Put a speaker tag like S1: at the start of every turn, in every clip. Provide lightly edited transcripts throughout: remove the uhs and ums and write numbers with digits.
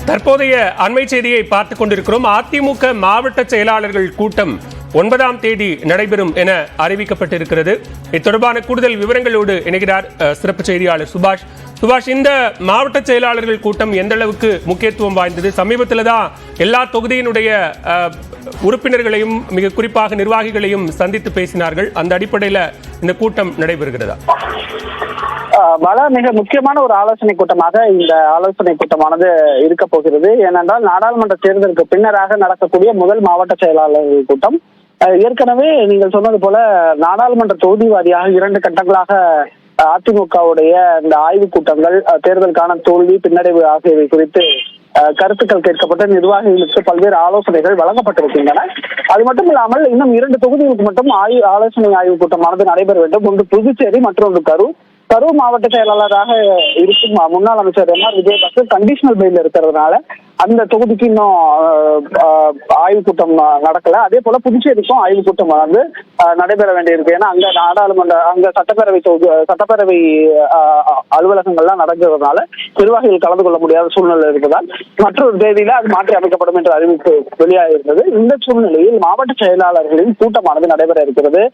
S1: தற்போதைய அண்மை செய்தியை பார்த்துக் கொண்டிருக்கிறோம். அதிமுக மாவட்ட செயலாளர்கள் கூட்டம் 9ஆம் தேதி நடைபெறும் என அறிவிக்கப்பட்டிருக்கிறது. இது தொடர்பான கூடுதல் விவரங்களோடு இணைகிறார் சிறப்பு செய்தியாளர் சுபாஷ். சுபாஷ், இந்த மாவட்ட செயலாளர்கள் கூட்டம் எந்த அளவுக்கு முக்கியத்துவம் வாய்ந்தது? சமீபத்தில் தான் எல்லா தொகுதியினுடைய உறுப்பினர்களையும் மிக குறிப்பாக நிர்வாகிகளையும் சந்தித்து பேசினார்கள். அந்த அடிப்படையில் இந்த கூட்டம் நடைபெறுகிறதா?
S2: மிக முக்கியமான ஒரு ஆலோசனை கூட்டமாக இந்த ஆலோசனை கூட்டமானது இருக்க போகிறது. ஏனென்றால் நாடாளுமன்ற தேர்தலுக்கு பின்னராக நடக்கக்கூடிய முதல் மாவட்ட செயலாளர்கள் கூட்டம். ஏற்கனவே நீங்கள் சொன்னது போல நாடாளுமன்ற தொகுதி வாரியாக 2 கட்டங்களாக அதிமுகவுடைய இந்த ஆய்வுக் கூட்டங்கள், தேர்தலுக்கான தோல்வி பின்னடைவு ஆகியவை குறித்து கருத்துக்கள் கேட்கப்பட்ட நிர்வாகிகளுக்கு பல்வேறு ஆலோசனைகள் வழங்கப்பட்டிருக்கின்றன. அது மட்டும் இல்லாமல் இன்னும் 2 தொகுதிகளுக்கு மட்டும் ஆலோசனை ஆய்வுக் கூட்டமானது நடைபெற வேண்டும். ஒன்று புதுச்சேரி, மற்றொன்று கரூர் மாவட்ட செயலாளராக இருக்கும் முன்னாள் அமைச்சர் எம்.ஆர். விஜயபாஸ்கர் கண்டிஷனல் பெயில் இருக்கிறதுனால அந்த தொகுதிக்கு இன்னும் ஆய்வுக் கூட்டம் நடக்கல. அதே போல புதுச்சேரிக்கும் ஆய்வுக் கூட்டம் வந்து நடைபெற வேண்டியிருக்கு. ஏன்னா அங்க அங்க சட்டப்பேரவை அலுவலகங்கள்லாம் நடக்கிறதுனால நிர்வாகிகள் கலந்து கொள்ள முடியாத சூழ்நிலை இருப்பதால் மற்றொரு தேதியில அது மாற்றி அமைக்கப்படும் என்ற அறிவிப்பு வெளியாக இருந்தது. இந்த சூழ்நிலையில் மாவட்ட செயலாளர்களின் கூட்டமானது நடைபெற இருக்கிறது.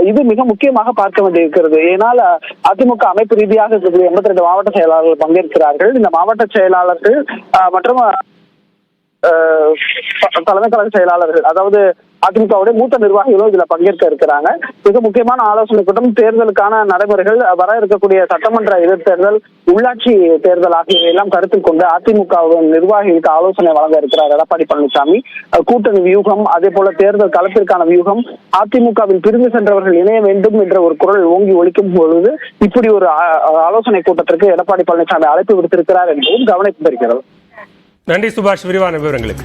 S2: இது மிக முக்கியமாக பார்க்க வேண்டியிருக்கிறது. ஏனால் அதிமுக அமைப்பு ரீதியாக 82 மாவட்ட செயலாளர்கள் பங்கேற்கிறார்கள். இந்த மாவட்ட செயலாளர்கள் மற்றும் தலைமை கழக செயலாளர்கள், அதாவது அதிமுகவுடைய மூத்த நிர்வாகிகளும் இதுல பங்கேற்க இருக்கிறாங்க. மிக முக்கியமான ஆலோசனை கூட்டம் தேர்தலுக்கான நடைமுறைகள், வர இருக்கக்கூடிய சட்டமன்ற இடைத்தேர்தல், உள்ளாட்சி தேர்தல் ஆகியவையெல்லாம் கருத்தில் கொண்டு அதிமுக நிர்வாகிகளுக்கு ஆலோசனை வழங்க இருக்கிறார் எடப்பாடி பழனிசாமி. கூட்டணி வியூகம், அதே போல தேர்தல் களத்திற்கான வியூகம், அதிமுகவில் பிரிந்து சென்றவர்கள் இணைய வேண்டும் என்ற ஒரு குரல் ஓங்கி ஒலிக்கும் பொழுது இப்படி ஒரு ஆலோசனை கூட்டத்திற்கு எடப்பாடி பழனிசாமி அழைப்பு விடுத்திருக்கிறார் என்பதும் கவனிக்கப்படுகிறது.
S1: நன்றி சுபாஷ், விரிவான விவரங்களுக்கு.